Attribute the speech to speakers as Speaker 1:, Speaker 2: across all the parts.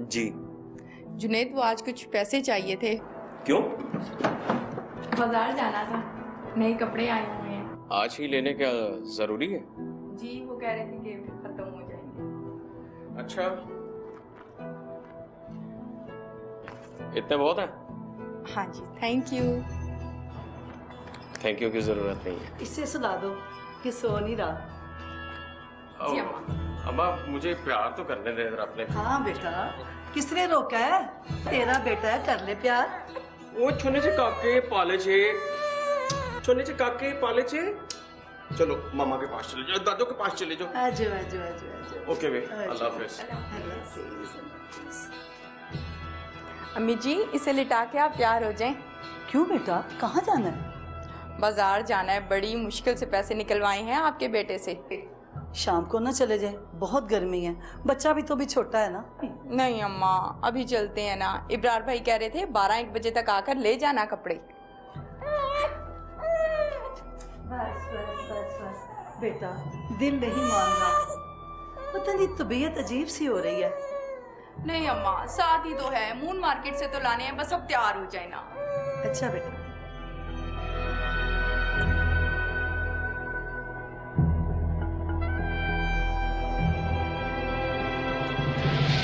Speaker 1: जी
Speaker 2: जुनैद, वो आज कुछ पैसे चाहिए थे।
Speaker 1: क्यों?
Speaker 2: बाजार जाना था, नए कपड़े आए हुए हैं।
Speaker 1: आज ही लेने क्या जरूरी है?
Speaker 2: जी, वो कह रहे थे कि खत्म हो जाएंगे।
Speaker 1: अच्छा, इतने बहुत है?
Speaker 2: हाँ जी, थैंक यू।
Speaker 1: थैंक यू की जरूरत नहीं है।
Speaker 3: इसे सुला दो कि सो नहीं रहा।
Speaker 2: जी अम्मा।
Speaker 1: अम्मा, मुझे प्यार तो करने दे जरा अपने।
Speaker 3: हाँ बेटा, किसने रोका है? तेरा बेटा है, कर ले प्यार।
Speaker 1: वो छोने से काके पाले छे, छोने से काके पाले छे। चलो मामा के पास चले जाओ, दादू के पास चले जाओ।
Speaker 3: आजो आजो आजो आजो।
Speaker 1: ओके बे, अल्लाह हाफिज।
Speaker 2: अम्मी जी, इसे लिटा के आप तैयार हो जाएं।
Speaker 3: क्यों बेटा, कहाँ जाना है?
Speaker 2: बाजार जाना है, बड़ी मुश्किल से पैसे निकलवाए हैं आपके बेटे से।
Speaker 3: शाम को ना चले जाए, बहुत गर्मी है, बच्चा भी तो भी छोटा है ना।
Speaker 2: नहीं अम्मा, अभी चलते हैं ना। इब्रार भाई कह रहे थे 12-1 बजे तक आकर ले जाना कपड़े।
Speaker 3: बस बस बस बस बेटा, दिल नहीं मान रहा। पता नहीं तबीयत अजीब सी हो रही है।
Speaker 2: नहीं अम्मा, साथ ही तो है, मून मार्केट से तो लाने हैं, बस अब तैयार हो जाए ना।
Speaker 3: अच्छा बेटा।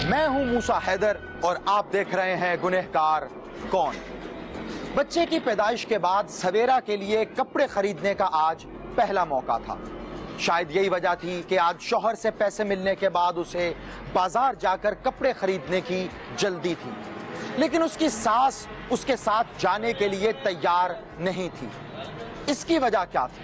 Speaker 4: मैं हूं मूसा हैदर और आप देख रहे हैं गुनहगार कौन। बच्चे की पैदाइश के बाद सवेरा के लिए कपड़े खरीदने का आज पहला मौका था। शायद यही वजह थी कि आज शौहर से पैसे मिलने के बाद उसे बाजार जाकर कपड़े खरीदने की जल्दी थी, लेकिन उसकी सास उसके साथ जाने के लिए तैयार नहीं थी। इसकी वजह क्या थी?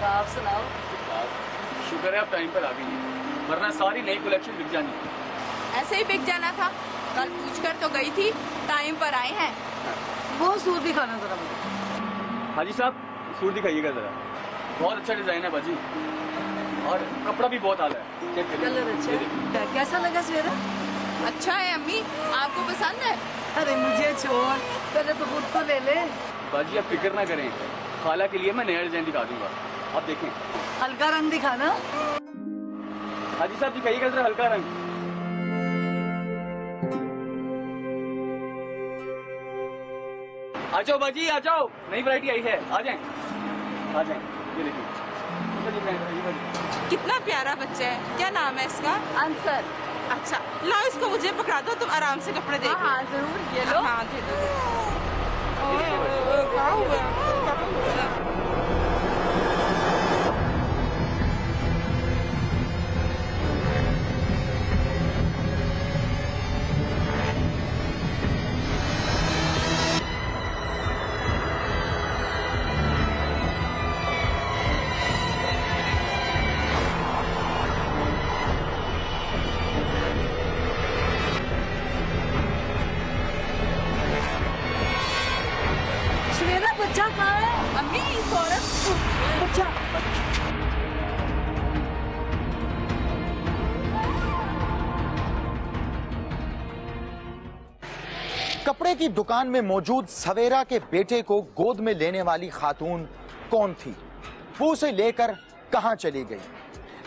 Speaker 3: आप सुनाओ।
Speaker 5: शुक्र है आप टाइम पर आ गई हैं, वरना सारी नई कलेक्शन बिक जानी।
Speaker 2: ऐसे ही बिक जाना था, कल पूछकर तो गई थी, टाइम पर आए हैं।
Speaker 3: वो सूट दिखाना जरा मुझे।
Speaker 5: हाजी साहब, सूट दिखाइएगा जरा। बहुत अच्छा डिजाइन है बाजी, और कपड़ा भी बहुत आला है।
Speaker 3: कलर अच्छा है। कैसा लगा सवेरा?
Speaker 2: अच्छा है अम्मी, आपको पसंद है?
Speaker 3: अरे मुझे छोड़, पहले तो खुद को ले ले।
Speaker 5: बाजी आप फिक्र ना करें, खाला के लिए मैं नया डिजाइन दिखा दूंगा, आप देखें।
Speaker 3: हल्का रंग दिखाना।
Speaker 5: हाजी साहब दिखाइएगा जरा हल्का रंग। आ जाओ बाजी, आ जाओ, नई वैरायटी आई है, आ जाएं, आ जाएं। ये देखिए
Speaker 6: कितना प्यारा बच्चा है। क्या नाम है इसका?
Speaker 2: आंसर।
Speaker 6: अच्छा लाओ, इसको मुझे पकड़ा दो, तुम आराम से कपड़े देखो।
Speaker 2: हाँ जरूर, ये लो।
Speaker 6: हाँ दे दो। क्या हुआ?
Speaker 3: बच्चा कहाँ है?
Speaker 2: अम्मी सौरभ
Speaker 3: बच्चा।
Speaker 4: कपड़े की दुकान में मौजूद सवेरा के बेटे को गोद में लेने वाली खातून कौन थी? वो उसे लेकर कहां चली गई?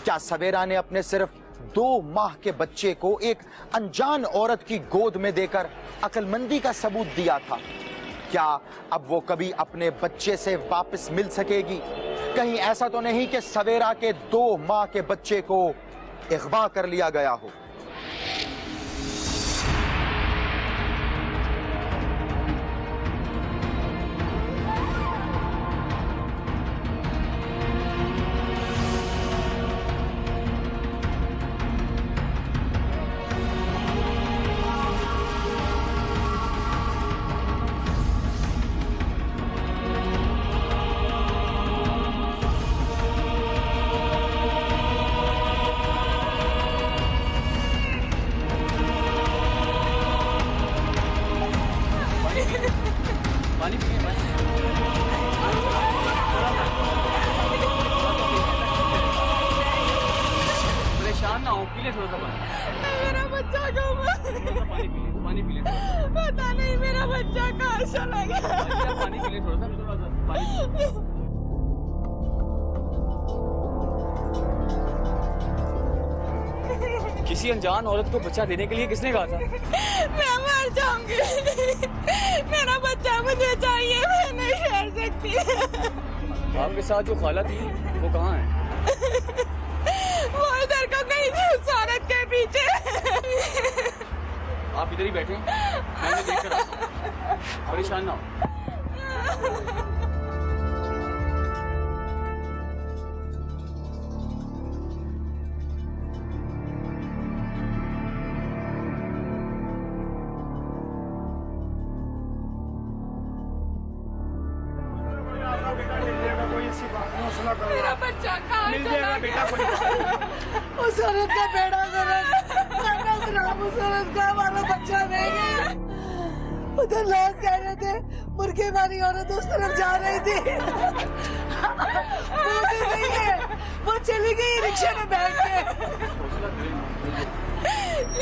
Speaker 4: क्या सवेरा ने अपने सिर्फ 2 माह के बच्चे को एक अनजान औरत की गोद में देकर अक्लमंदी का सबूत दिया था? क्या अब वो कभी अपने बच्चे से वापस मिल सकेगी? कहीं ऐसा तो नहीं कि सवेरा के 2 माह के बच्चे को अगवा कर लिया गया हो?
Speaker 5: परेशान ना हो, पी ले थोड़ा सा पानी।
Speaker 6: मेरा बच्चा कहाँ
Speaker 5: पानी पी ले,
Speaker 6: पता नहीं मेरा बच्चा कहाँ चला गया।
Speaker 5: पानी पी ले थोड़ा सा पानी। किसी अनजान औरत को बच्चा देने के लिए किसने कहा था?
Speaker 6: मैं मर जाऊंगी। मेरा बच्चा मुझे चाहिए, मैं नहीं रह सकती।
Speaker 5: आपके साथ जो खाला थी वो कहाँ है?
Speaker 6: वो इधर का कहीं थी उस औरत के पीछे।
Speaker 5: आप इधर ही बैठे, मैं देख कर आता हूं। परेशान ना हो।
Speaker 6: मेरा बच्चा कहाँ चला गया?
Speaker 3: उस औरत का बेड़ा गर्क, उस औरत का हमारा बच्चा नहीं गया। उधर लोग कह रहे थे मुर्गे वाली औरत उस तरफ जा रही थी। वो भी नहीं है, वो चली गई रिक्शा में बैठ के।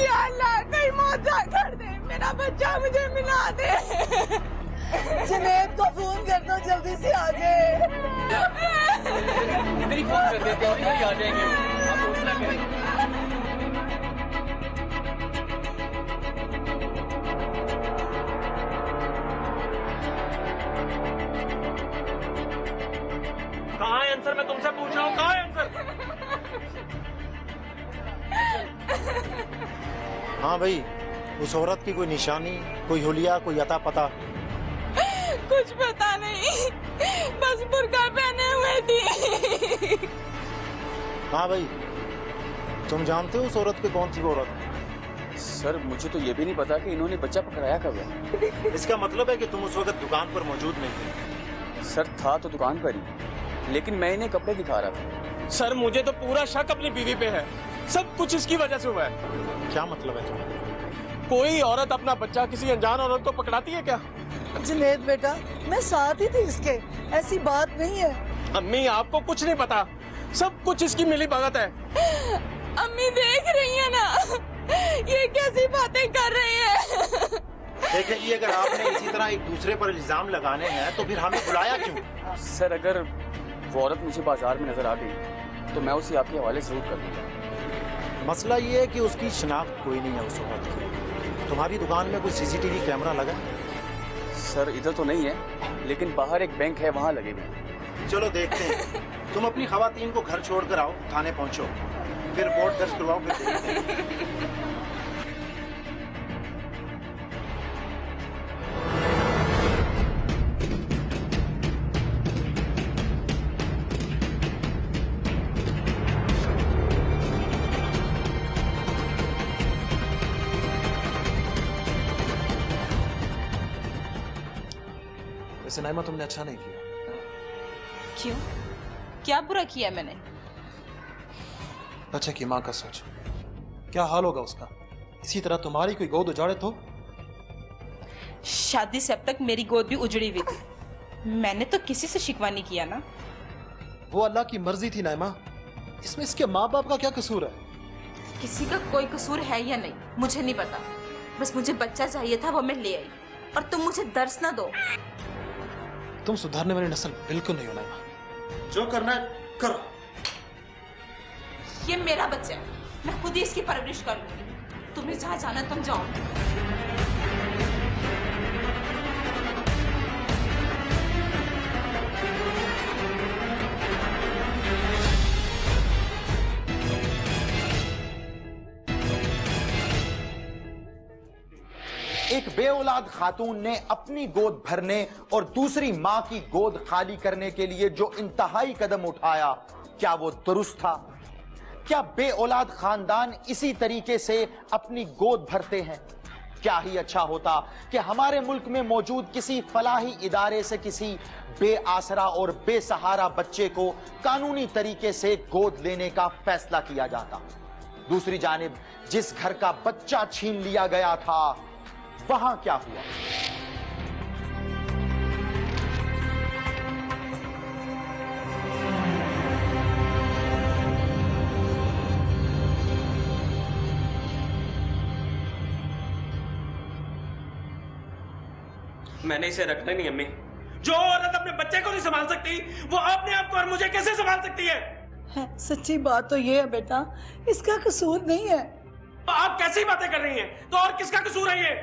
Speaker 6: या अल्लाह, कहीं मौत ना कर दे, मेरा बच्चा मुझे मिला दे।
Speaker 3: जुनैद को फोन कर दो, जल्दी से आ जाए।
Speaker 5: इधर ही फोन कर देते हैं, इधर ही आ जाएंगे। आप हौसला करें।
Speaker 1: कहाँ है आंसर? मैं तुमसे पूछ रहा हूँ, कहाँ है आंसर?
Speaker 7: हाँ भाई, उस औरत की कोई निशानी, कोई हुलिया, कोई अता पता?
Speaker 6: कुछ पता नहीं, बस बुर्का पहने हुए थी।
Speaker 7: हाँ भाई, तुम जानते हो उस औरत पे कौन थी वो औरत?
Speaker 5: सर मुझे तो ये भी नहीं पता कि इन्होंने बच्चा पकड़ाया कब है।
Speaker 7: इसका मतलब है कि तुम उस वक्त दुकान पर मौजूद नहीं थे।
Speaker 5: सर था तो दुकान पर ही, लेकिन मैं इन्हें कपड़े दिखा रहा था।
Speaker 1: सर मुझे तो पूरा शक अपनी बीवी पे है। सब कुछ इसकी वजह से हुआ है।
Speaker 7: क्या मतलब है तुम्हारा?
Speaker 1: कोई औरत अपना बच्चा किसी अनजान औरत को पकड़ाती है क्या?
Speaker 3: जुनैद बेटा, मैं साथ ही थी इसके, ऐसी बात नहीं है।
Speaker 1: अम्मी आपको कुछ नहीं पता, सब कुछ इसकी मिली भगत है।
Speaker 6: अम्मी देख रही है ना, ये कैसी बातें कर रही है।
Speaker 7: देखें जी, अगर आपने इसी तरह एक दूसरे पर इल्जाम लगाने हैं तो फिर हमें बुलाया क्यों?
Speaker 5: सर अगर वो औरत मुझे बाजार में नजर आ गई तो मैं उसे आपके हवाले जरूर कर दूंगा।
Speaker 7: मसला ये है कि उसकी शिनाख्त कोई नहीं है उस औरत की। तुम्हारी दुकान में कोई सीसीटीवी कैमरा लगा है?
Speaker 5: सर इधर तो नहीं है, लेकिन बाहर एक बैंक है, वहाँ लगे हुए हैं।
Speaker 7: चलो देखते हैं। तुम अपनी खवातीन को घर छोड़कर आओ, थाने पहुंचो, फिर रिपोर्ट दर्ज करवाओ, फिर देखते हैं।
Speaker 8: वैसे नाइमा, तुमने अच्छा नहीं किया।
Speaker 2: क्यों? क्या बुरा किया मैंने?
Speaker 8: बच्चे की माँ का सोचो, क्या हाल होगा उसका। इसी तरह तुम्हारी कोई गोद उजाड़े तो?
Speaker 2: शादी से अब तक मेरी गोद भी उजड़ी हुई थी, मैंने तो किसी से शिकवा नहीं किया ना।
Speaker 8: वो अल्लाह की मर्जी थी नाइमा, इसमें इसके माँ बाप का क्या कसूर है?
Speaker 2: किसी का कोई कसूर है या नहीं मुझे नहीं पता, बस मुझे बच्चा चाहिए था, वो मैं ले आई, और तुम मुझे दर्श ना दो।
Speaker 8: तुम सुधारने वाली नस्ल बिल्कुल नहीं हो नाइमा।
Speaker 7: जो करना है करो।
Speaker 2: ये मेरा बच्चा है, मैं खुद ही इसकी परवरिश करूंगी। तुम्हें जहाँ जाना तुम जाओ।
Speaker 4: एक बेऔलाद खातून ने अपनी गोद भरने और दूसरी मां की गोद खाली करने के लिए जो इंतहाई कदम उठाया, क्या वो दुरुस्त था? क्या बेऔलाद खानदान इसी तरीके से अपनी गोद भरते हैं? क्या ही अच्छा होता कि हमारे मुल्क में मौजूद किसी फलाही इदारे से किसी बेआसरा और बेसहारा बच्चे को कानूनी तरीके से गोद लेने का फैसला किया जाता। दूसरी जानिब जिस घर का बच्चा छीन लिया गया था, वहां क्या हुआ?
Speaker 1: मैंने इसे रखना नहीं अम्मी। जो औरत अपने बच्चे को नहीं संभाल सकती, वो अपने आप को और मुझे कैसे संभाल सकती है?
Speaker 3: सच्ची बात तो ये है बेटा, इसका कसूर नहीं है।
Speaker 1: आप कैसी बातें कर रही हैं? तो और किसका कसूर है ये?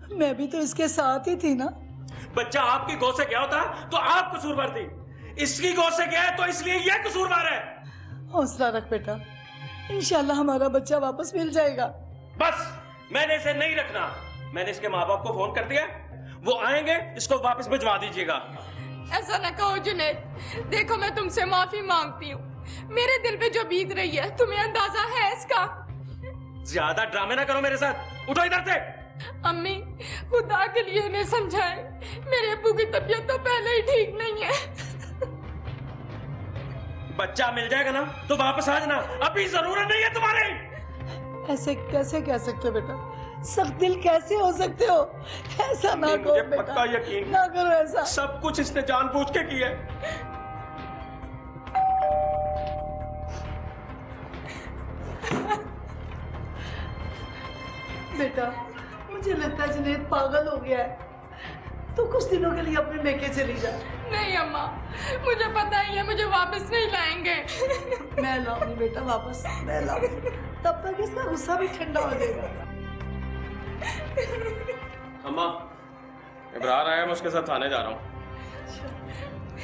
Speaker 3: मैं भी तो इसके साथ ही थी ना।
Speaker 1: बच्चा आपकी गोद से गया होता तो आप कसूरवार थी, इसकी गोद से गया है तो इसलिए यह कसूरवार है।
Speaker 3: हौसला रख बेटा, इंशाल्लाह हमारा बच्चा वापस मिल जाएगा।
Speaker 1: बस मैंने इसे नहीं रखना। मैंने इसके माँ बाप को फोन कर दिया, वो आएंगे, इसको वापस भिजवा दीजिएगा।
Speaker 6: ऐसा न कहो जुनैद, देखो मैं तुमसे माफी मांगती हूँ। मेरे दिल पे जो बीत रही है तुम्हें अंदाजा है इसका।
Speaker 1: ज्यादा ड्रामे ना करो मेरे साथ, उठो इधर से।
Speaker 6: अम्मी खुदा के लिए इन्हें समझाएं, मेरे अब्बू की तबीयत तो पहले ही ठीक नहीं है।
Speaker 1: बच्चा मिल जाएगा ना तो वापस आ जाना, अभी जरूरत नहीं है तुम्हारी।
Speaker 3: ऐसे कैसे कह सकते हो बेटा, सख्त दिल कैसे हो सकते हो? ऐसा ना करो
Speaker 1: मुझे
Speaker 3: बेटा,
Speaker 1: पक्का यकीन,
Speaker 3: ना करो ऐसा।
Speaker 1: सब कुछ इसने जानबूझ के किया है।
Speaker 3: बेटा मुझे लगता है जुनैद पागल हो गया है, तो कुछ दिनों के लिए अपने मेके चली जा।
Speaker 6: नहीं अम्मा, मुझे पता ही है मुझे वापस नहीं लाएंगे।
Speaker 3: मैं लाऊंगी बेटा वापस, मैं लाऊंगी, तब तक इसका गुस्सा भी ठंडा हो जाएगा।
Speaker 1: अम्मा, इब्रार आया, मैं उसके साथ थाने जा रहा हूँ।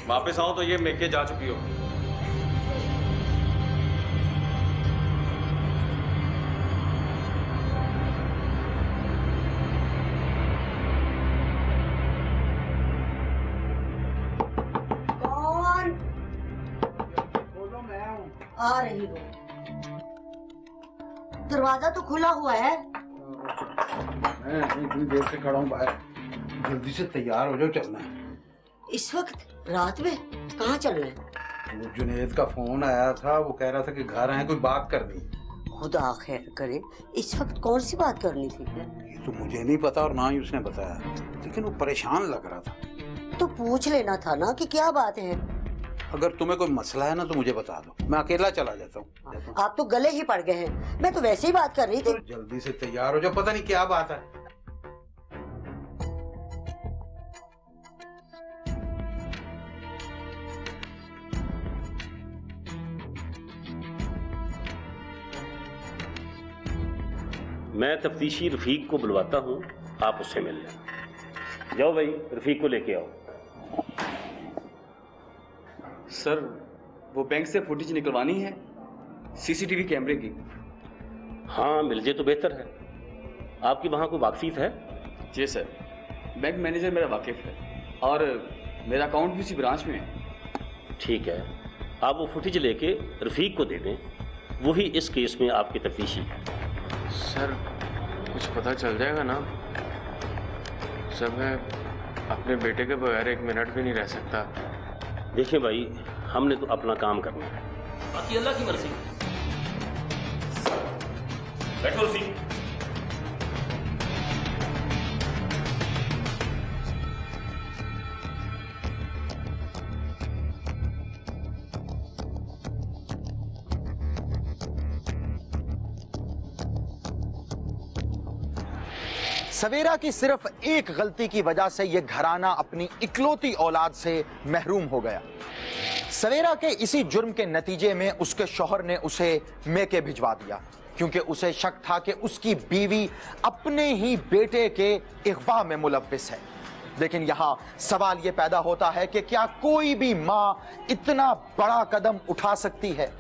Speaker 1: वापस आऊं तो ये मेके जा चुकी हो।
Speaker 9: आ रही हो, दरवाजा तो खुला हुआ है।
Speaker 10: मैं इतनी देर से खड़ा हूँ बाहर, जल्दी से तैयार हो जाओ, चलना है।
Speaker 9: इस वक्त रात में कहाँ चलना है?
Speaker 10: वो जुनैद का फोन आया था, वो कह रहा था कि घर आए कोई बात करनी।
Speaker 9: खुदा खैर करे, इस वक्त कौन सी बात करनी थी?
Speaker 10: ये तो मुझे नहीं पता और ना ही उसने बताया, लेकिन वो परेशान लग रहा था।
Speaker 9: तो पूछ लेना था ना कि क्या बात है।
Speaker 10: अगर तुम्हें कोई मसला है ना तो मुझे बता दो, मैं अकेला चला जाता हूँ।
Speaker 9: आप तो गले ही पड़ गए हैं, मैं तो वैसे ही बात कर रही थी।
Speaker 10: जल्दी से तैयार हो जाओ, पता नहीं क्या बात है।
Speaker 11: मैं तफ्तीशी रफीक को बुलवाता हूँ, आप उससे मिल लें। जाओ भाई, रफीक को लेके आओ।
Speaker 5: सर, वो बैंक से फुटेज निकलवानी है, सीसीटीवी कैमरे की।
Speaker 11: हाँ, मिल जाए तो बेहतर है। आपकी वहाँ कोई वाकफीत है?
Speaker 5: जी सर, बैंक मैनेजर मेरा वाकिफ है और मेरा अकाउंट भी उसी ब्रांच में है।
Speaker 11: ठीक है, आप वो फुटेज लेके रफीक को दे दें, वही इस केस में आपकी तफ्तीशी है।
Speaker 12: सर, कुछ पता चल जाएगा ना? सर, मैं अपने बेटे के बगैर एक मिनट भी नहीं रह सकता।
Speaker 11: देखिए भाई, हमने तो अपना काम करना है, बाकी अल्लाह की मर्जी। बैठो सी।
Speaker 4: सवेरा की सिर्फ एक गलती की वजह से यह घराना अपनी इकलौती औलाद से महरूम हो गया। सवेरा के इसी जुर्म के नतीजे में उसके शौहर ने उसे मेके भिजवा दिया, क्योंकि उसे शक था कि उसकी बीवी अपने ही बेटे के इग़वा में मुलव्विस है। लेकिन यहां सवाल यह पैदा होता है कि क्या कोई भी मां इतना बड़ा कदम उठा सकती है?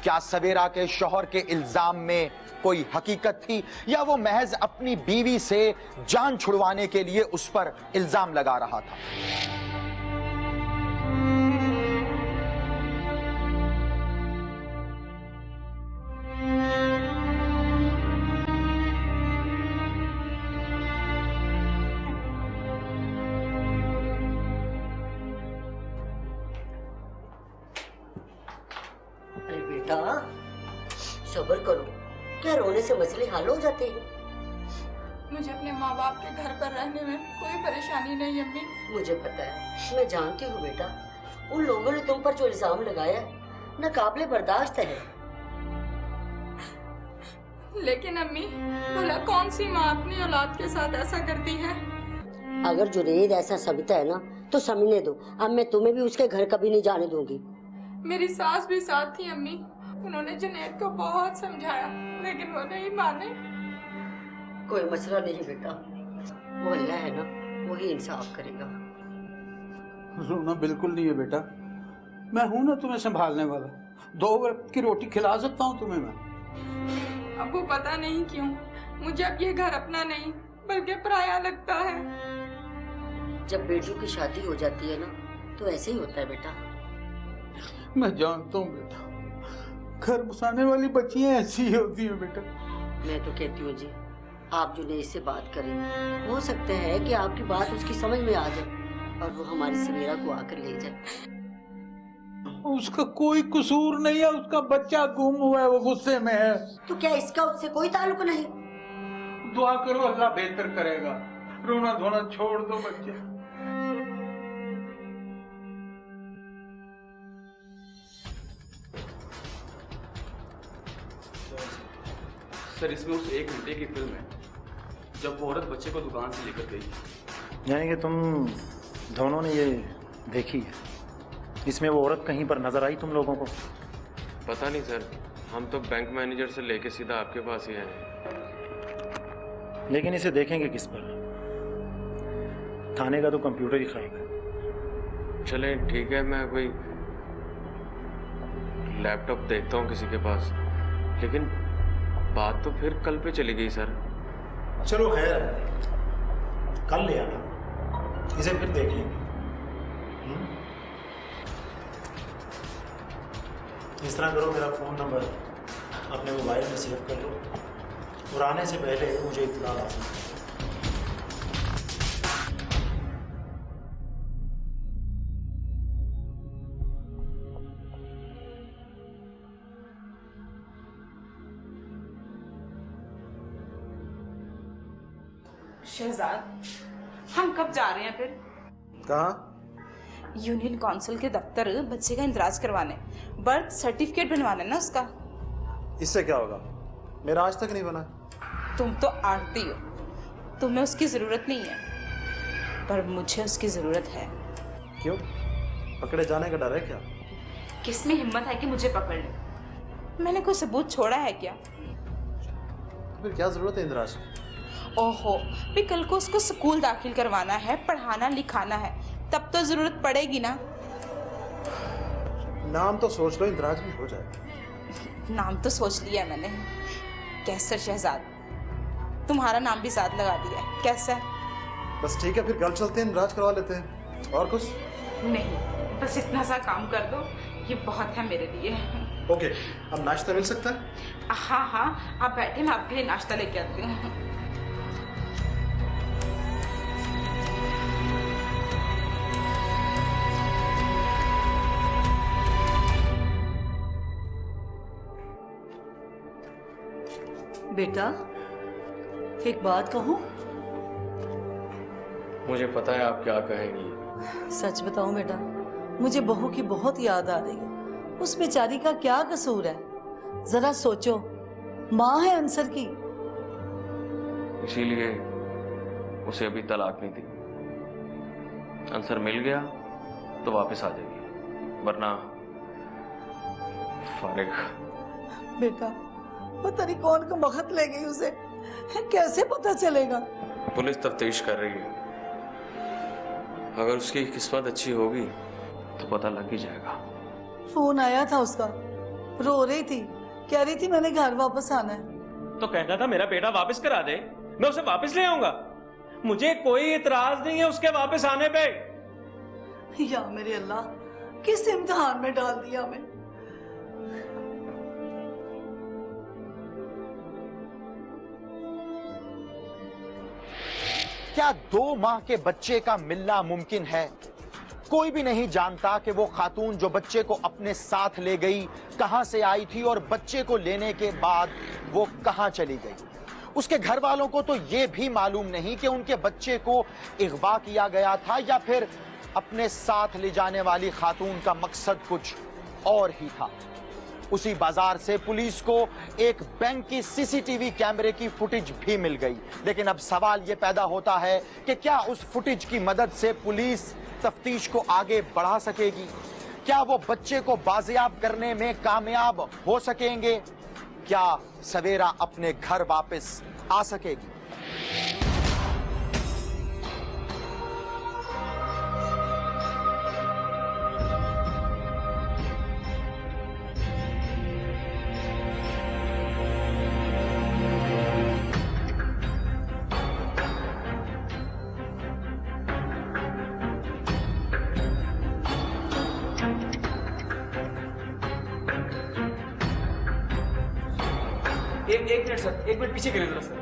Speaker 4: क्या सवेरा के शौहर के इल्जाम में कोई हकीकत थी, या वो महज अपनी बीवी से जान छुड़वाने के लिए उस पर इल्जाम लगा रहा था?
Speaker 9: अरे बेटा सब्र करो, क्या रोने से मसले हल हो जाते हैं?
Speaker 6: मुझे अपने माँ बाप के घर पर रहने में कोई परेशानी नहीं अम्मी।
Speaker 9: मुझे पता है, मैं जानती हूँ बेटा। उन लोगों ने तुम पर जो इल्जाम लगाया है नाकाबिले बर्दाश्त है।
Speaker 6: लेकिन अम्मी, भला कौन सी माँ अपनी औलाद के साथ ऐसा करती है?
Speaker 9: अगर जुनैद ऐसा समझता है ना तो समझने दो। अब मैं तुम्हें भी उसके घर कभी नहीं जाने दूंगी।
Speaker 6: मेरी सास भी साथ थी अम्मी। उन्होंने जुनैद को बहुत समझाया, लेकिन वो नहीं माने।
Speaker 9: कोई मसला नहीं बेटा, वो अल्लाह है ना, वही इंसाफ करेगा।
Speaker 10: रोना बिल्कुल नहीं है बेटा, मैं हूं ना तुम्हें संभालने वाला। 2 वक्त की रोटी खिला सकता हूँ तुम्हें मैं।
Speaker 6: अब्बू पता नहीं क्यों मुझे अब ये घर अपना नहीं बल्कि पराया लगता है।
Speaker 9: जब बेटियों की शादी हो जाती है ना तो ऐसे ही होता है बेटा।
Speaker 10: मैं जानता हूँ बेटा, घर बसाने वाली बच्चियां ऐसी ही होती हैं बेटा।
Speaker 9: मैं तो कहती हूँ जी, आप जुनैद से बात करें। हो सकता है कि आपकी बात उसकी समझ में आ जाए और वो हमारी सवेरा को आकर ले जाए।
Speaker 10: उसका कोई कसूर नहीं है, उसका बच्चा गुम हुआ है, वो गुस्से में है।
Speaker 9: तो क्या इसका उससे कोई ताल्लुक नहीं?
Speaker 10: दुआ करो, अल्लाह बेहतर करेगा। रोना धोना छोड़ दो बच्चे।
Speaker 5: सर, इसमें उस 1 घंटे की फिल्म है जब वो औरत बच्चे को दुकान से लेकर गई।
Speaker 7: यानी कि तुम दोनों ने ये देखी है? इसमें वो औरत कहीं पर नजर आई तुम लोगों को?
Speaker 12: पता नहीं सर, हम तो बैंक मैनेजर से लेके सीधा आपके पास ही आए हैं।
Speaker 7: लेकिन इसे देखेंगे किस पर? थाने का तो कंप्यूटर ही खराब है।
Speaker 12: चले ठीक है, मैं कोई लैपटॉप देखता हूँ किसी के पास। लेकिन बात तो फिर कल पे चली गई सर।
Speaker 7: चलो खैर, कल ले आना, इसे फिर देख लेंगे। इस तरह करो, मेरा फ़ोन नंबर अपने मोबाइल में सेव कर लो और आने से पहले मुझे इत्तला ला दो।
Speaker 2: शहजाद, हम कब जा रहे हैं फिर?
Speaker 7: कहाँ?
Speaker 2: यूनियन काउंसिल के दफ्तर बच्चे का इंदराज करवाने, बर्थ सर्टिफिकेट बनवाना ना उसका।
Speaker 7: इससे क्या होगा? मेरा आज तक नहीं बना।
Speaker 2: तुम तो आड़ती हो, तुम्हें उसकी जरूरत नहीं है, पर मुझे उसकी जरूरत है।
Speaker 7: क्यों? पकड़े जाने का डर है क्या?
Speaker 2: किसमें हिम्मत है कि मुझे पकड़ ले? मैंने कोई सबूत छोड़ा है क्या?
Speaker 7: तो फिर क्या जरूरत है इंदिराज?
Speaker 2: ओहो, भी कल को उसको स्कूल दाखिल करवाना है, पढ़ाना लिखाना है, तब तो जरूरत पड़ेगी ना।
Speaker 7: नाम तो सोच लो, इंदिराज भी हो जाए।
Speaker 2: नाम तो सोच लिया मैंने, कैसर शहजाद। तुम्हारा नाम भी साथ लगा दिया है, कैसा?
Speaker 7: बस ठीक है, फिर कल चलते हैं, इंदिराज करवा लेते हैं। और कुछ
Speaker 2: नहीं, बस इतना सा काम कर दो, ये बहुत है मेरे लिए।
Speaker 7: ओके, अब नाश्ता मिल सकता है?
Speaker 2: हाँ हाँ, आप बैठे, मैं आपके लिए नाश्ता लेके आती हूँ।
Speaker 3: बेटा, एक बात कहूँ?
Speaker 12: मुझे पता है आप क्या कहेंगी।
Speaker 3: सच बताऊं बेटा, मुझे बहू की बहुत याद आ रही है। उस बेचारी का क्या कसूर है? जरा सोचो, माँ है अंसर की।
Speaker 12: इसीलिए उसे अभी तलाक नहीं दी। अंसर मिल गया तो वापस आ जाएगी, वरना फारिग।
Speaker 3: बेटा पता नहीं कौन का वक्त ले गई उसे, कैसे पता चलेगा?
Speaker 12: पुलिस तफ्तीश कर रही है, अगर उसकी किस्मत अच्छी होगी तो पता लग ही जाएगा।
Speaker 3: फोन आया था उसका, रो रही थी, कह रही थी मैंने घर वापस आना है।
Speaker 1: तो कहता था मेरा बेटा वापस करा दे, मैं उसे वापस ले आऊंगा। मुझे कोई इतराज नहीं है उसके वापस आने पे।
Speaker 3: या मेरे अल्लाह, किस इम्तिहान में डाल दिया हमें।
Speaker 4: क्या 2 माह के बच्चे का मिलना मुमकिन है? कोई भी नहीं जानता कि वो खातून जो बच्चे को अपने साथ ले गई कहां से आई थी और बच्चे को लेने के बाद वो कहां चली गई। उसके घर वालों को तो ये भी मालूम नहीं कि उनके बच्चे को अगवा किया गया था या फिर अपने साथ ले जाने वाली खातून का मकसद कुछ और ही था। उसी बाजार से पुलिस को एक बैंक की सीसीटीवी कैमरे की फुटेज भी मिल गई, लेकिन अब सवाल यह पैदा होता है कि क्या उस फुटेज की मदद से पुलिस तफ्तीश को आगे बढ़ा सकेगी? क्या वो बच्चे को बाजियाब करने में कामयाब हो सकेंगे? क्या सवेरा अपने घर वापस आ सकेगी?
Speaker 5: एक मिनट सर, एक मिनट पीछे गिरे जरा सर।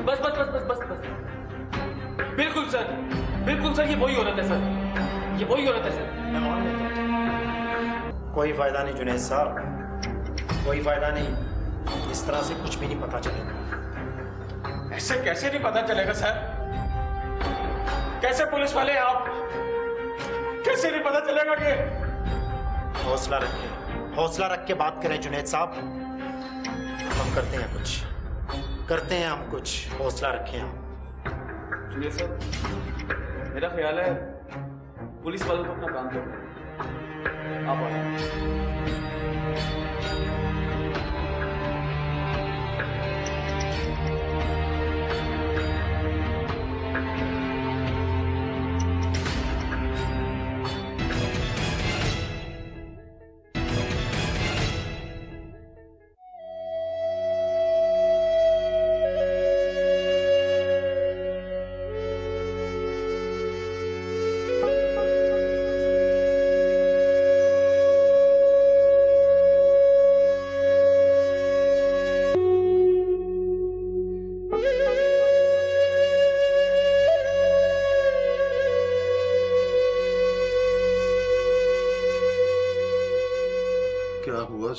Speaker 5: बस बस बस बस बस बस। बिल्कुल सर, ये वही औरत है सर, ये वही औरत है सर।
Speaker 7: कोई फायदा नहीं जुनैद साहब, कोई फायदा नहीं। इस तरह से कुछ भी नहीं पता चलेगा।
Speaker 1: ऐसे कैसे नहीं पता चलेगा सर? कैसे पुलिस वाले आप, कैसे नहीं पता चलेगा कि?
Speaker 7: हौसला रखें, हौसला रख के बात करें जुनैद साहब। हम करते हैं कुछ, हौसला रखें हम।
Speaker 5: जुनैद साहब, मेरा ख्याल है पुलिस वालों को अपना काम करना है। आप आ जाओ।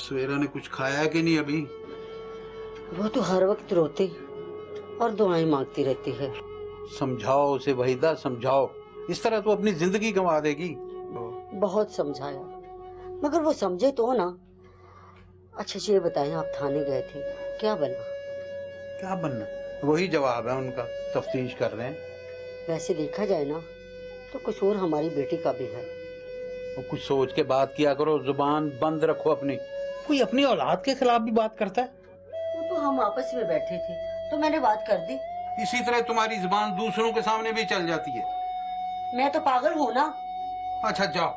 Speaker 10: सवेरा ने कुछ खाया कि नहीं अभी?
Speaker 9: वो तो हर वक्त रोती और दुआएं मांगती रहती है।
Speaker 10: समझाओ उसे वहीदा, समझाओ। इस तरह तो अपनी जिंदगी गंवा देगी।
Speaker 9: बहुत समझाया मगर वो समझे तो ना। अच्छा ये बताएं, आप थाने गए थे, क्या बना?
Speaker 10: क्या बनना? वही जवाब है उनका, तफ्तीश कर रहे हैं।
Speaker 9: वैसे देखा जाए ना तो कसूर हमारी बेटी का भी है।
Speaker 10: वो कुछ सोच के बात किया करो, जुबान बंद रखो अपनी। कोई अपनी औलाद के खिलाफ भी बात करता है?
Speaker 9: वो तो हम आपस में बैठे थे तो मैंने बात कर दी।
Speaker 10: इसी तरह तुम्हारी जुबान दूसरों के सामने भी चल जाती है।
Speaker 9: मैं तो पागल हूँ ना।
Speaker 10: अच्छा जाओ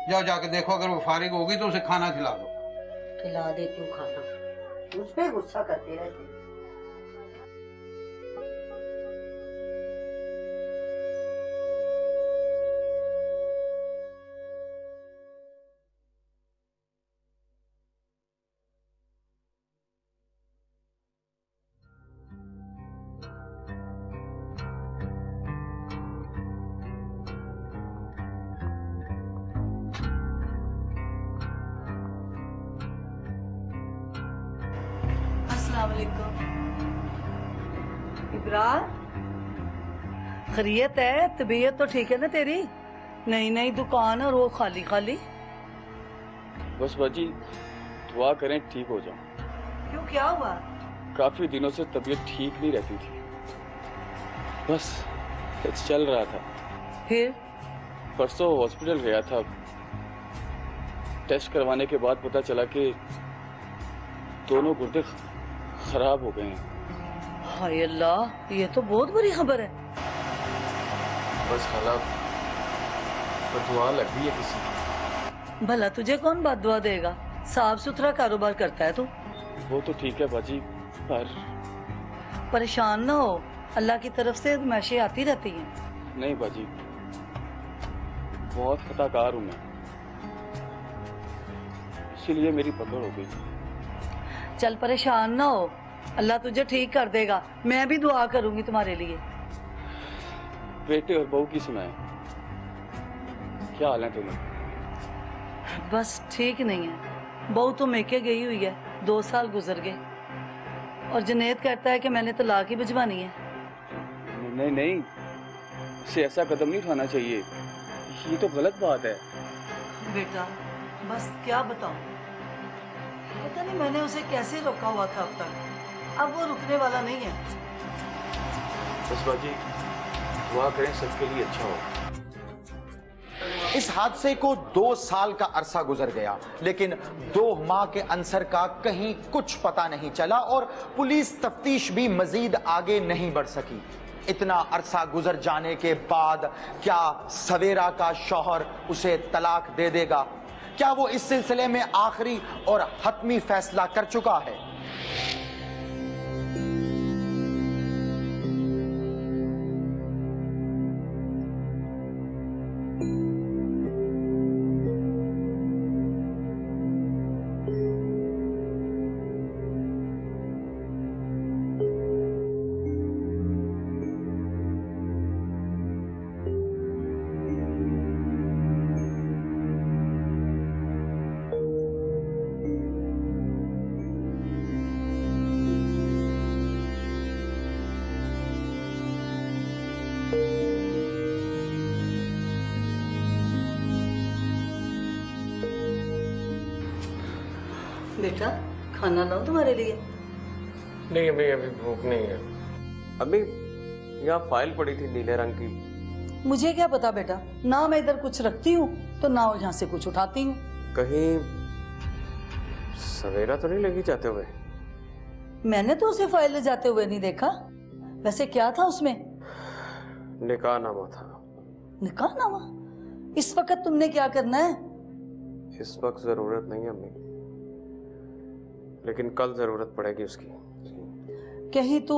Speaker 10: जाओ, जाके देखो, अगर वो फारिग होगी तो उसे खाना खिला दो।
Speaker 9: खिला देती हूँ खाना, मुझ पे गुस्सा करते रहते।
Speaker 3: इब्रार, खैरियत है? तबीयत तो ठीक है ना तेरी? नई दुकान और वो खाली खाली।
Speaker 5: बस बाजी दुआ करें ठीक हो जाऊं।
Speaker 3: क्यों, क्या हुआ?
Speaker 5: काफी दिनों से तबीयत ठीक नहीं रहती थी, बस चल रहा था।
Speaker 3: फिर?
Speaker 12: परसों हॉस्पिटल गया था, टेस्ट करवाने के बाद पता चला कि दोनों गुर्दे खराब हो गए हैं।
Speaker 3: हाय अल्लाह, ये तो बहुत बुरी खबर है।
Speaker 12: बस खाला, दुआ लग गई है किसी की।
Speaker 3: भला तुझे कौन बात दुआ देगा? साफ सुथरा कारोबार करता है तू।
Speaker 12: वो तो ठीक है बाजी, पर
Speaker 3: परेशान ना हो, अल्लाह की तरफ से आजमाइशें आती रहती हैं।
Speaker 12: नहीं बाजी, बहुत खताकार हूं मैं, इसीलिए मेरी पकड़ हो गई।
Speaker 3: चल परेशान ना हो, अल्लाह तुझे ठीक कर देगा। मैं भी दुआ करूंगी तुम्हारे लिए।
Speaker 12: बेटे और बहू की सुनाए, क्या हाल है तुम्हें?
Speaker 3: बस ठीक नहीं है। बहू तो मेके गई हुई है, 2 साल गुजर गए, और जुनैद कहता है कि मैंने तलाक ही भिजवानी है।
Speaker 12: नहीं नहीं, इसे ऐसा कदम नहीं उठाना चाहिए, ये तो गलत बात है।
Speaker 3: बेटा बस क्या बताऊं, पता नहीं मैंने उसे कैसे रोका हुआ था अब तक। अब वो रुकने वाला नहीं है।
Speaker 12: बस बाजी दुआ करें सबके लिए अच्छा हो।
Speaker 4: इस हादसे को 2 साल का अरसा गुजर गया, लेकिन 2 माह के अंसर का कहीं कुछ पता नहीं चला और पुलिस तफ्तीश भी मजीद आगे नहीं बढ़ सकी। इतना अरसा गुजर जाने के बाद क्या सवेरा का शौहर उसे तलाक दे देगा? क्या वो इस सिलसिले में आखिरी और हतमी फैसला कर चुका है?
Speaker 3: बेटा खाना लाओ तुम्हारे लिए।
Speaker 12: नहीं अभी अभी भूख नहीं है। अभी यहाँ फाइल पड़ी थी नीले रंग की।
Speaker 3: मुझे क्या पता बेटा, ना मैं इधर कुछ रखती हूँ तो ना यहाँ से कुछ उठाती हूँ।
Speaker 12: कहीं सवेरा तो नहीं लगी जाते हुए?
Speaker 3: मैंने तो उसे फाइल ले जाते हुए नहीं देखा। वैसे क्या था उसमें?
Speaker 12: निकाहनामा था।
Speaker 3: निकाहनामा? इस वक्त तुमने क्या करना है?
Speaker 12: इस वक्त जरूरत नहीं है अम्मी, लेकिन कल जरूरत पड़ेगी उसकी।
Speaker 3: कहीं तू?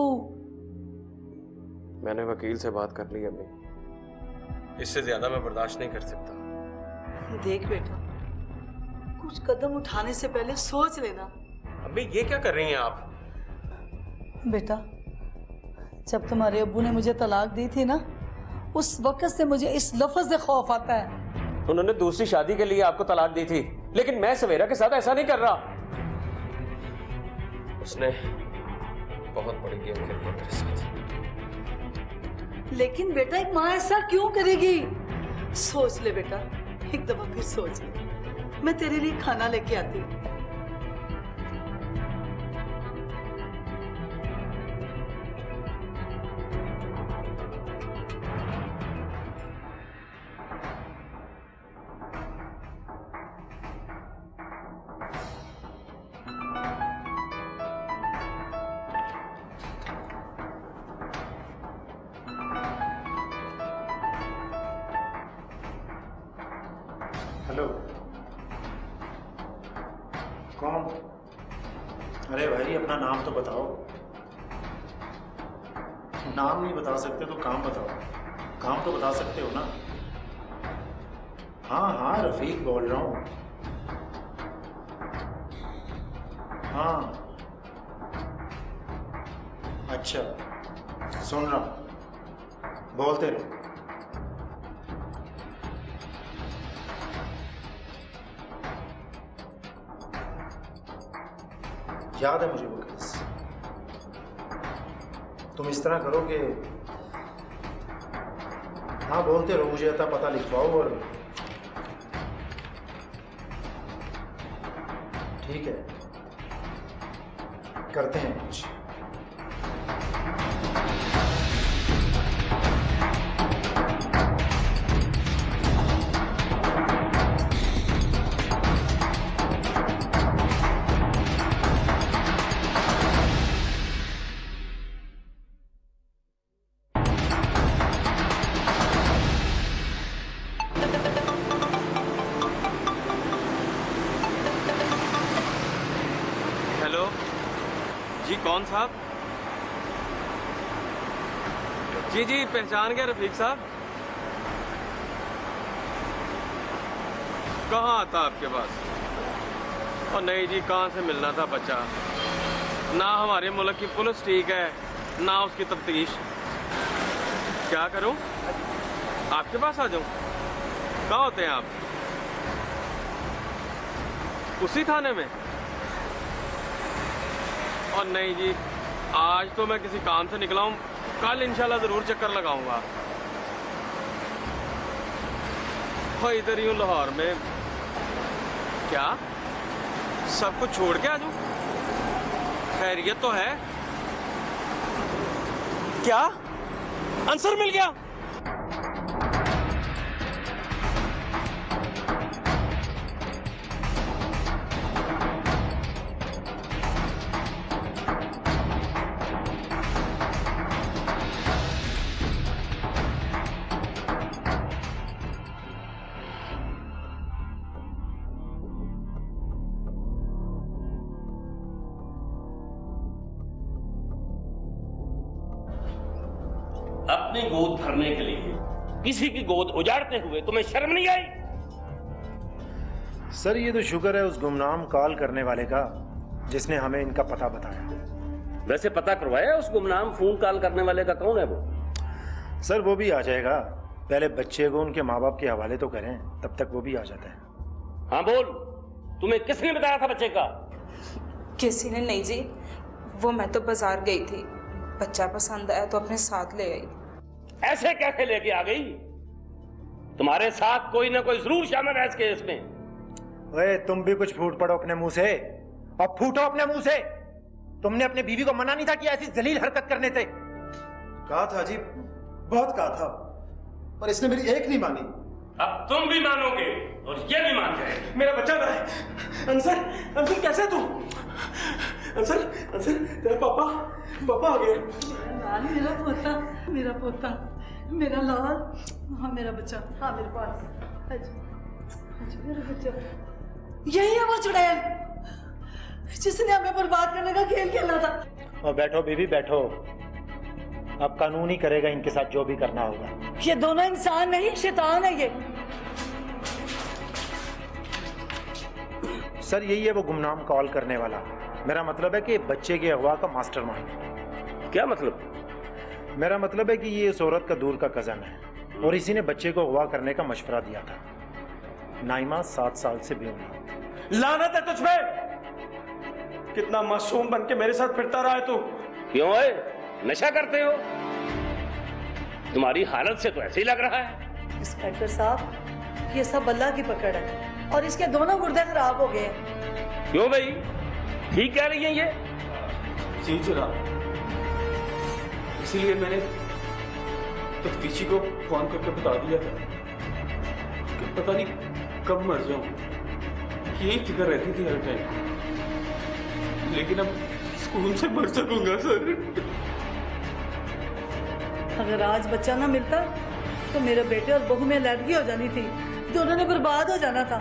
Speaker 12: मैंने वकील से बात कर ली अम्मी, इससे ज्यादा मैं बर्दाश्त नहीं कर सकता।
Speaker 3: देख बेटा, कुछ कदम उठाने से पहले सोच लेना।
Speaker 12: अम्मी ये क्या कर रही हैं आप?
Speaker 3: बेटा जब तुम्हारे अब्बू ने मुझे तलाक दी थी ना, उस वक्त से मुझे इस लफ्ज से खौफ आता है।
Speaker 12: उन्होंने दूसरी शादी के लिए आपको तलाक दी थी, लेकिन मैं सवेरा के साथ ऐसा नहीं कर रहा। उसने बहुत बड़ी गेम खेली है मेरे साथ।
Speaker 3: लेकिन बेटा एक माँ ऐसा क्यों करेगी? सोच ले बेटा, एक दफा फिर सोच ले। मैं तेरे लिए खाना लेके आती हूँ।
Speaker 7: हेलो, कौन? अरे भाई अपना नाम तो बताओ। नाम नहीं बता सकते तो काम बताओ। काम तो बता सकते हो ना? हाँ हाँ रफीक बोल रहा हूँ। हाँ अच्छा सुन रहा, बोलते रहो। याद है मुझे वो केस। तुम इस तरह करो कि हाँ बोलते रहो, मुझे अता पता लिखवाओ और ठीक है करते हैं कुछ।
Speaker 12: कौन साहब? जी जी, पहचान गया रफीक साहब। कहाँ आता आपके पास? और नहीं जी, कहाँ से मिलना था बच्चा? ना हमारे मुल्क की पुलिस ठीक है, ना उसकी तफ्तीश। क्या करूं? आपके पास आ जाऊं? कहाँ होते हैं आप? उसी थाने में? और नहीं जी, आज तो मैं किसी काम से निकला हूं, कल इंशाल्लाह जरूर चक्कर लगाऊंगा। हाँ, इधर ही हूं लाहौर में। क्या सब कुछ छोड़ के आ जाऊं? खैरियत तो है? क्या आंसर मिल गया?
Speaker 11: अपनी गोद भरने के लिए किसी की गोद उजाड़ते हुए तुम्हें शर्म नहीं आई?
Speaker 7: सर ये तो शुक्र है उस गुमनाम कॉल करने वाले का जिसने हमें इनका पता बताया।
Speaker 11: वैसे पता करवाया उस गुमनाम फोन कॉल करने वाले का कौन है वो?
Speaker 7: सर वो भी आ जाएगा, पहले बच्चे को उनके माँ बाप के हवाले तो करें, तब तक वो भी आ जाता है।
Speaker 11: हाँ बोल, तुम्हें किसने बताया था बच्चे का?
Speaker 2: किसी ने नहीं जी, वो मैं तो बाजार गई थी, बच्चा पसंद आया तो अपने साथ ले आई।
Speaker 11: ऐसे कैसे लेके आ गई? तुम्हारे साथ कोई ना कोई जरूर शामिल है इस केस में।
Speaker 7: ओए तुम भी कुछ फूट पड़ो अपने मुंह से, और फूटो अपने मुंह से। तुमने अपने बीवी को मना नहीं था कि ऐसी जलील हरकत करने से?
Speaker 8: कहा था जी, बहुत कहा था, पर इसने मेरी एक नहीं मानी।
Speaker 11: अब तुम भी मानोगे और ये भी मान जाए।
Speaker 1: मेरा बच्चा है। अंसर, अंसर कैसे है तू? अंसर, अंसर तेरा पापा आ गया।
Speaker 3: लाल मेरा पोता, मेरा पोता, मेरा लाल। हाँ मेरा बच्चा, हाँ मेरे पास। अच्छा मेरा बच्चा, यही है वो चुड़ैल जिसने हमें बर्बाद करने का खेल खेला था।
Speaker 7: और बैठो बीबी बैठो, अब कानून ही करेगा इनके साथ जो भी करना होगा।
Speaker 3: ये दोनों इंसान नहीं, शैतान है ये।
Speaker 7: सर यही है वो गुमनाम कॉल करने वाला। मेरा मतलब है कि बच्चे के अगवा का मास्टरमाइंड।
Speaker 11: क्या मतलब?
Speaker 7: मेरा मतलब है कि ये इस औरत का दूर का कजन है और इसी ने बच्चे को अगवा करने का मशवरा दिया था। नाइमा 7 साल से बेऔलाद।
Speaker 1: लानत है तुझ पे! कितना मासूम बन के मेरे साथ फिरता रहा है तू।
Speaker 11: क्यों है? नशा करते हो? तुम्हारी हालत से तो ऐसे ही लग रहा है।
Speaker 3: इंस्पेक्टर साहब, ये सब अल्लाह की पकड़ है और इसके दोनों गुर्दे खराब हो गए।
Speaker 11: क्यों भाई, ठीक कह रही है ये?
Speaker 5: जी जनाब, इसीलिए मैंने तफ्तीशी को फोन करके बता दिया था कि पता नहीं कब मर जाऊं। यही फिक्र रहती थी हर टाइम, लेकिन अब सुकून से मर सकूंगा सर।
Speaker 3: अगर आज बच्चा ना मिलता तो मेरे बेटे और बहू में एलर्जी हो जानी थी, दोनों ने बर्बाद हो जाना था।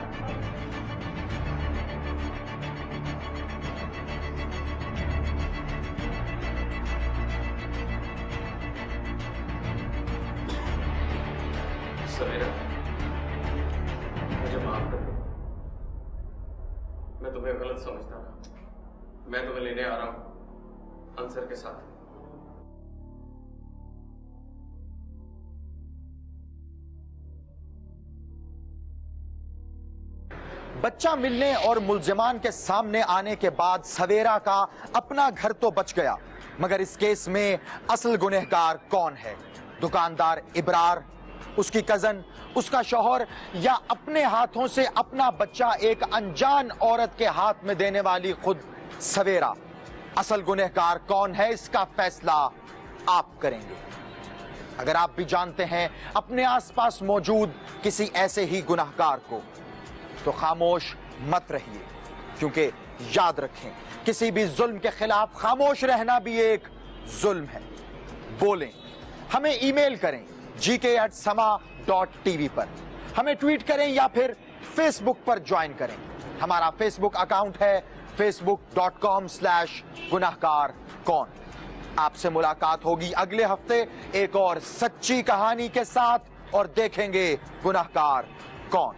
Speaker 12: सवेरा, मुझे माफ कर दो, मैं तुम्हें गलत समझता था। मैं तुम्हें लेने आ रहा हूं अंसर के साथ।
Speaker 4: बच्चा मिलने और मुल्जिमान के सामने आने के बाद सवेरा का अपना घर तो बच गया, मगर इस केस में असल गुनहगार कौन है? दुकानदार इब्रार, उसकी कजन, उसका शौहर, या अपने हाथों से अपना बच्चा एक अनजान औरत के हाथ में देने वाली खुद सवेरा? असल गुनहगार कौन है, इसका फैसला आप करेंगे। अगर आप भी जानते हैं अपने आसपास मौजूद किसी ऐसे ही गुनहगार को, तो खामोश मत रहिए, क्योंकि याद रखें, किसी भी जुल्म के खिलाफ खामोश रहना भी एक जुल्म है। बोलें, हमें ईमेल करें gk@sama.tv पर, हमें ट्वीट करें या फिर फेसबुक पर ज्वाइन करें। हमारा फेसबुक अकाउंट है facebook.com/गुनहगार कौन। आपसे मुलाकात होगी अगले हफ्ते एक और सच्ची कहानी के साथ और देखेंगे गुनहगार कौन।